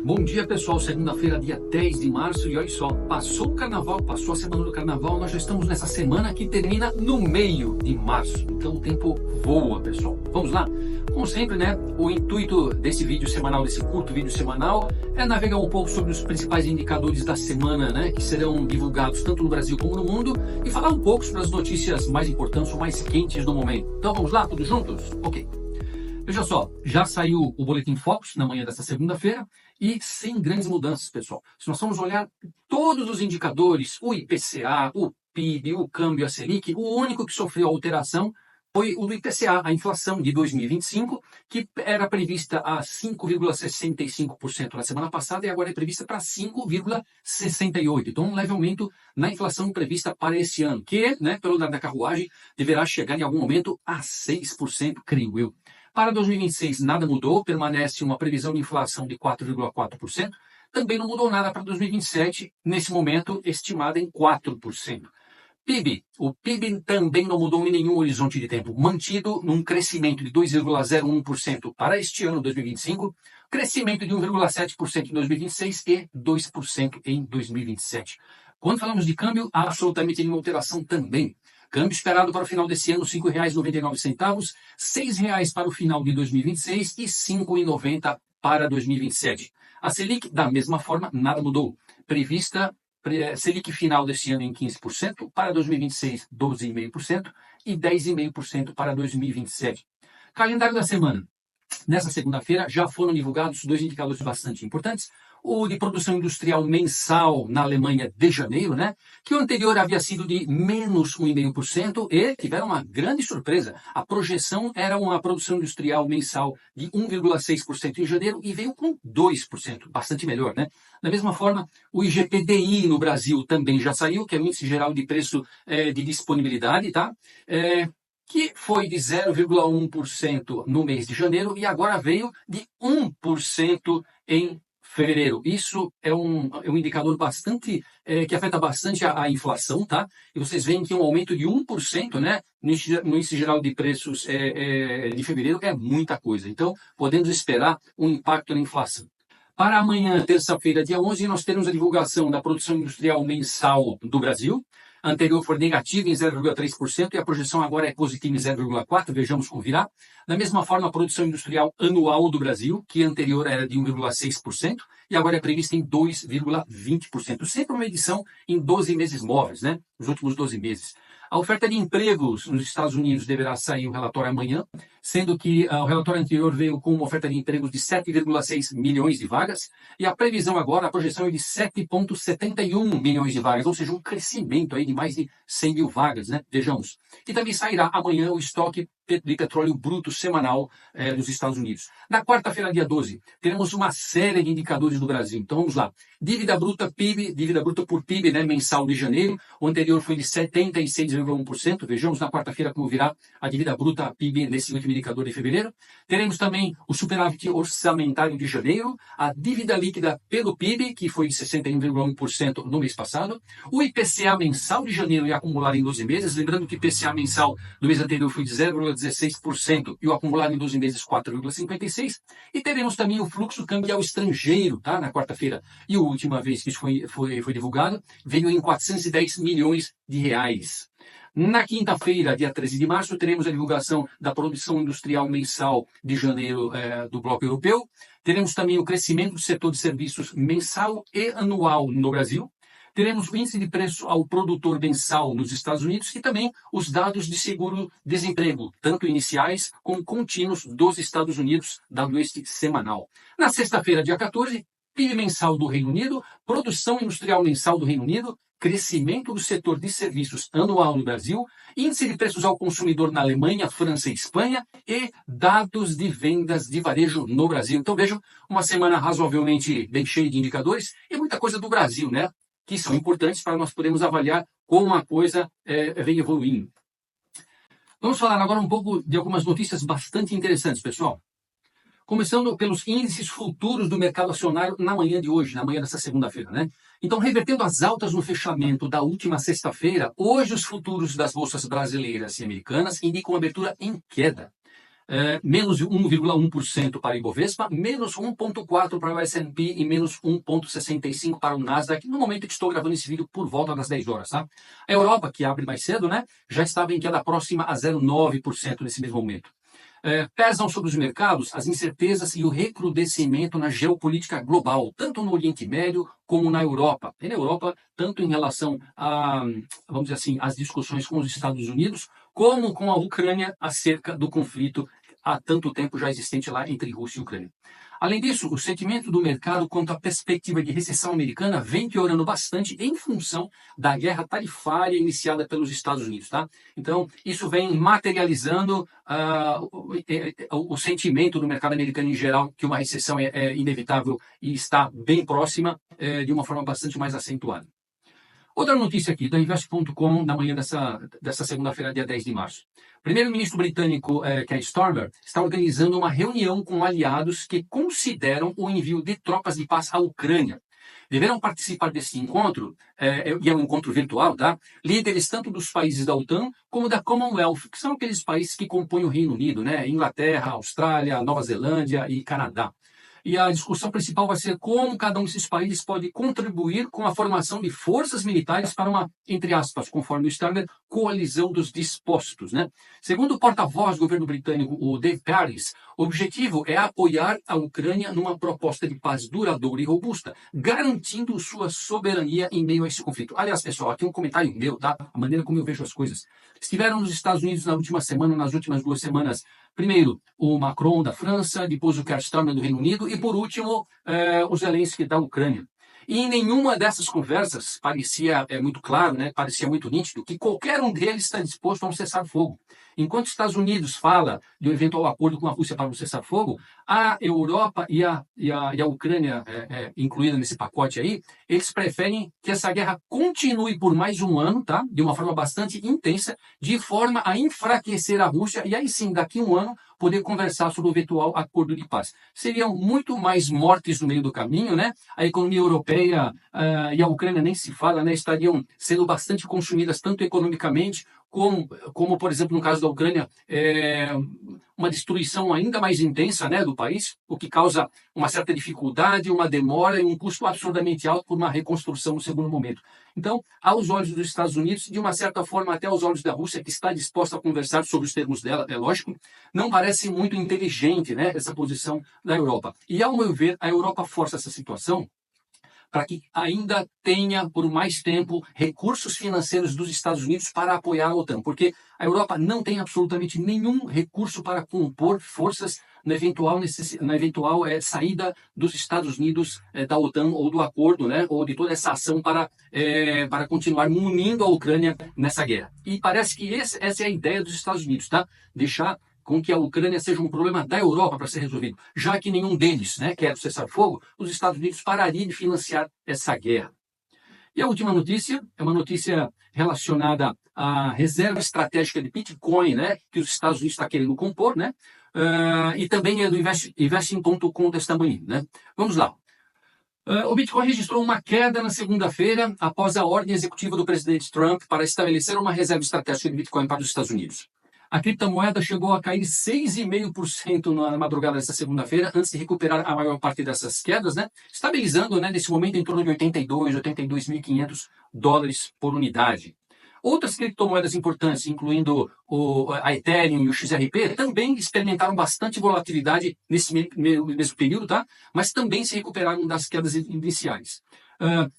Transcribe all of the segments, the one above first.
Bom dia, pessoal. Segunda-feira, dia 10 de março, e olha só, passou o carnaval, passou a semana do carnaval, nós já estamos nessa semana que termina no meio de março. Então o tempo voa, pessoal. Vamos lá? Como sempre, né, o intuito desse vídeo semanal, desse curto vídeo semanal, é navegar um pouco sobre os principais indicadores da semana, né, que serão divulgados tanto no Brasil como no mundo, e falar um pouco sobre as notícias mais importantes ou mais quentes do momento. Então vamos lá, todos juntos? Ok. Veja só, já saiu o Boletim Focus na manhã desta segunda-feira e sem grandes mudanças, pessoal. Se nós formos olhar todos os indicadores, o IPCA, o PIB, o câmbio, a Selic, o único que sofreu alteração foi o do IPCA, a inflação de 2025, que era prevista a 5,65% na semana passada e agora é prevista para 5,68%. Então, um leve aumento na inflação prevista para esse ano, que, né, pelo lado da carruagem, deverá chegar em algum momento a 6%, creio eu. Para 2026, nada mudou, permanece uma previsão de inflação de 4,4%. Também não mudou nada para 2027, nesse momento estimada em 4%. PIB. O PIB também não mudou em nenhum horizonte de tempo, mantido num crescimento de 2,01% para este ano, 2025, crescimento de 1,7% em 2026 e 2% em 2027. Quando falamos de câmbio, há absolutamente nenhuma alteração também. Câmbio esperado para o final desse ano, R$ 5,99, R$ 6,00 para o final de 2026 e R$ 5,90 para 2027. A Selic, da mesma forma, nada mudou. Prevista Selic final desse ano em 15%, para 2026, 12,5% e 10,5% para 2027. Calendário da semana. Nessa segunda-feira já foram divulgados dois indicadores bastante importantes. O de produção industrial mensal na Alemanha de janeiro, né? Que o anterior havia sido de menos 1,5% e tiveram uma grande surpresa. A projeção era uma produção industrial mensal de 1,6% em janeiro e veio com 2%, bastante melhor, né? Da mesma forma, o IGPDI no Brasil também já saiu, que é o Índice Geral de Preço de Disponibilidade, tá? Que foi de 0,1% no mês de janeiro e agora veio de 1% em fevereiro. Isso é um indicador bastante que afeta bastante a inflação, tá? E vocês veem que um aumento de 1%, né, no índice geral de preços de fevereiro é muita coisa. Então, podemos esperar um impacto na inflação. Para amanhã, terça-feira, dia 11, nós teremos a divulgação da produção industrial mensal do Brasil. A anterior foi negativa em 0,3% e a projeção agora é positiva em 0,4%. Vejamos como virá. Da mesma forma, a produção industrial anual do Brasil, que anterior era de 1,6% e agora é prevista em 2,20%. Sempre uma medição em 12 meses móveis, né? Os últimos 12 meses. A oferta de empregos nos Estados Unidos deverá sair o relatório amanhã, sendo que o relatório anterior veio com uma oferta de empregos de 7,6 milhões de vagas, e a previsão agora, a projeção é de 7,71 milhões de vagas, ou seja, um crescimento aí de mais de 100 mil vagas, né? Vejamos. E também sairá amanhã o estoque de petróleo bruto semanal dos Estados Unidos. Na quarta-feira, dia 12, teremos uma série de indicadores do Brasil. Então vamos lá. Dívida bruta PIB, dívida bruta por PIB, né, mensal de janeiro. O anterior foi de 76,1%. Vejamos na quarta-feira como virá a dívida bruta PIB nesse último indicador de fevereiro. Teremos também o superávit orçamentário de janeiro, a dívida líquida pelo PIB, que foi de 61,1% no mês passado, o IPCA mensal de janeiro e acumulado em 12 meses, lembrando que o IPCA mensal do mês anterior foi de 0,16% e o acumulado em 12 meses 4,56%, e teremos também o fluxo cambial estrangeiro, tá, na quarta-feira. E a última vez que isso foi divulgado, veio em 410 milhões de reais. Na quinta-feira, dia 13 de março, teremos a divulgação da produção industrial mensal de janeiro do Bloco Europeu. Teremos também o crescimento do setor de serviços mensal e anual no Brasil. Teremos o índice de preço ao produtor mensal nos Estados Unidos e também os dados de seguro-desemprego, tanto iniciais como contínuos dos Estados Unidos, dado este semanal. Na sexta-feira, dia 14, PIB mensal do Reino Unido, produção industrial mensal do Reino Unido, crescimento do setor de serviços anual no Brasil, índice de preços ao consumidor na Alemanha, França e Espanha e dados de vendas de varejo no Brasil. Então vejam, uma semana razoavelmente bem cheia de indicadores e muita coisa do Brasil, né? Que são importantes para nós podermos avaliar como a coisa vem evoluindo. Vamos falar agora um pouco de algumas notícias bastante interessantes, pessoal. Começando pelos índices futuros do mercado acionário na manhã de hoje, na manhã dessa segunda-feira, né? Então, revertendo as altas no fechamento da última sexta-feira, hoje os futuros das bolsas brasileiras e americanas indicam abertura em queda. menos 1,1% para o Ibovespa, menos 1,4% para o S&P e menos 1,65% para o Nasdaq, no momento que estou gravando esse vídeo por volta das 10 horas. Tá? A Europa, que abre mais cedo, né, já estava em queda próxima a 0,9% nesse mesmo momento. Pesam sobre os mercados as incertezas e o recrudescimento na geopolítica global, tanto no Oriente Médio como na Europa. E na Europa, tanto em relação a, vamos dizer assim, às discussões com os Estados Unidos, como com a Ucrânia acerca do conflito há tanto tempo já existente lá entre Rússia e Ucrânia. Além disso, o sentimento do mercado quanto à perspectiva de recessão americana vem piorando bastante em função da guerra tarifária iniciada pelos Estados Unidos. Tá? Então, isso vem materializando o sentimento do mercado americano em geral que uma recessão é inevitável e está bem próxima de uma forma bastante mais acentuada. Outra notícia aqui, da Invest.com, na manhã dessa segunda-feira, dia 10 de março. O primeiro-ministro britânico, Keir Starmer, está organizando uma reunião com aliados que consideram o envio de tropas de paz à Ucrânia. Deverão participar desse encontro, e é um encontro virtual, tá? Líderes tanto dos países da OTAN como da Commonwealth, que são aqueles países que compõem o Reino Unido, né? Inglaterra, Austrália, Nova Zelândia e Canadá. E a discussão principal vai ser como cada um desses países pode contribuir com a formação de forças militares para uma, entre aspas, conforme o Starmer, coalizão dos dispostos. Né? Segundo o porta-voz do governo britânico, o Dave Paris, o objetivo é apoiar a Ucrânia numa proposta de paz duradoura e robusta, garantindo sua soberania em meio a esse conflito. Aliás, pessoal, aqui um comentário meu, tá? A maneira como eu vejo as coisas. Estiveram nos Estados Unidos na última semana, nas últimas 2 semanas, primeiro o Macron da França, depois o Keir Starmer do Reino Unido e, por último, o Zelensky da Ucrânia. E em nenhuma dessas conversas parecia muito claro, né, parecia muito nítido, que qualquer um deles está disposto a um cessar-fogo. Enquanto os Estados Unidos fala de um eventual acordo com a Rússia para um cessar-fogo, a Europa e a Ucrânia, incluída nesse pacote aí, eles preferem que essa guerra continue por mais um ano, tá? De uma forma bastante intensa, de forma a enfraquecer a Rússia e aí sim, daqui a um ano, poder conversar sobre o eventual acordo de paz. Seriam muito mais mortes no meio do caminho, né? A economia europeia e a Ucrânia nem se fala, né? Estariam sendo bastante consumidas tanto economicamente como, por exemplo, no caso da Ucrânia, uma destruição ainda mais intensa, né, do país, o que causa uma certa dificuldade, uma demora e um custo absurdamente alto por uma reconstrução no segundo momento. Então, aos olhos dos Estados Unidos, de uma certa forma até aos olhos da Rússia, que está disposta a conversar sobre os termos dela, é lógico, não parece muito inteligente, né, essa posição da Europa. E, ao meu ver, a Europa força essa situação para que ainda tenha, por mais tempo, recursos financeiros dos Estados Unidos para apoiar a OTAN, porque a Europa não tem absolutamente nenhum recurso para compor forças na eventual saída dos Estados Unidos da OTAN ou do acordo, né, ou de toda essa ação para continuar munindo a Ucrânia nessa guerra. E parece que essa é a ideia dos Estados Unidos, tá? Deixar com que a Ucrânia seja um problema da Europa para ser resolvido, já que nenhum deles quer o cessar-fogo, os Estados Unidos parariam de financiar essa guerra. E a última notícia é uma notícia relacionada à reserva estratégica de Bitcoin, né, que os Estados Unidos estão querendo compor, né, e também é do Investing.com desta manhã. Né. Vamos lá. O Bitcoin registrou uma queda na segunda-feira após a ordem executiva do presidente Trump para estabelecer uma reserva estratégica de Bitcoin para os Estados Unidos. A criptomoeda chegou a cair 6,5% na madrugada desta segunda-feira, antes de recuperar a maior parte dessas quedas, né? Estabilizando, né, nesse momento em torno de 82.500 dólares por unidade. Outras criptomoedas importantes, incluindo a Ethereum e o XRP, também experimentaram bastante volatilidade nesse mesmo período, tá? Mas também se recuperaram das quedas iniciais.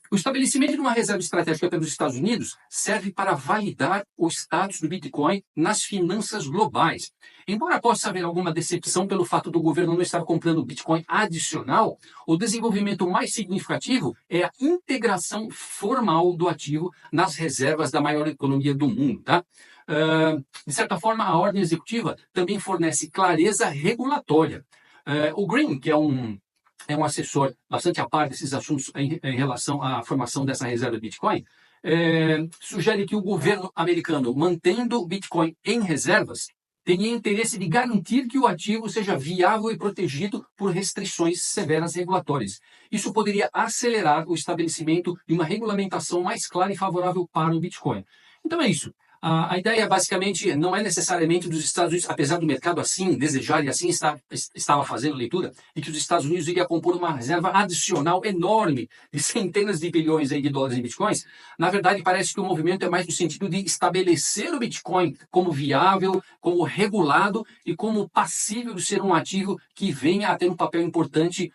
O estabelecimento de uma reserva estratégica pelos Estados Unidos serve para validar o status do Bitcoin nas finanças globais. Embora possa haver alguma decepção pelo fato do governo não estar comprando Bitcoin adicional, o desenvolvimento mais significativo é a integração formal do ativo nas reservas da maior economia do mundo. Tá? De certa forma, a ordem executiva também fornece clareza regulatória. O Green, que é um assessor bastante a par desses assuntos em relação à formação dessa reserva de Bitcoin, sugere que o governo americano, mantendo o Bitcoin em reservas, teria interesse de garantir que o ativo seja viável e protegido por restrições severas regulatórias. Isso poderia acelerar o estabelecimento de uma regulamentação mais clara e favorável para o Bitcoin. Então é isso. A ideia, basicamente, não é necessariamente dos Estados Unidos, apesar do mercado assim desejar e assim estava fazendo leitura, e que os Estados Unidos iriam compor uma reserva adicional enorme de centenas de bilhões aí de dólares em bitcoins. Na verdade, parece que o movimento é mais no sentido de estabelecer o Bitcoin como viável, como regulado e como passível de ser um ativo que venha a ter um papel importante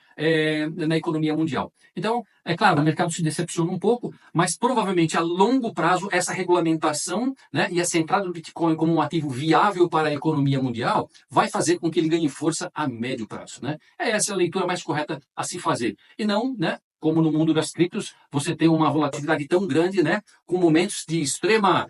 na economia mundial. Então, é claro, o mercado se decepciona um pouco, mas provavelmente a longo prazo essa regulamentação, né, e essa entrada do Bitcoin como um ativo viável para a economia mundial vai fazer com que ele ganhe força a médio prazo. Né? Essa é a leitura mais correta a se fazer. E não, né, como no mundo das criptos, você tem uma volatilidade tão grande, né, com momentos de extrema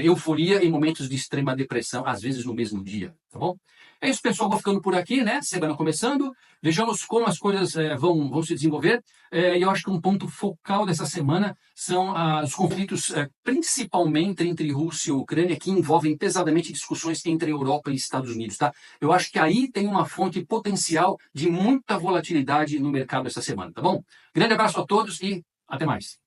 euforia e momentos de extrema depressão, às vezes no mesmo dia, tá bom? É isso, pessoal. Vou ficando por aqui, né? Semana começando. Vejamos como as coisas vão se desenvolver. E eu acho que um ponto focal dessa semana são os conflitos, principalmente entre Rússia e Ucrânia, que envolvem pesadamente discussões entre Europa e Estados Unidos, tá? Eu acho que aí tem uma fonte potencial de muita volatilidade no mercado essa semana, tá bom? Grande abraço a todos e até mais.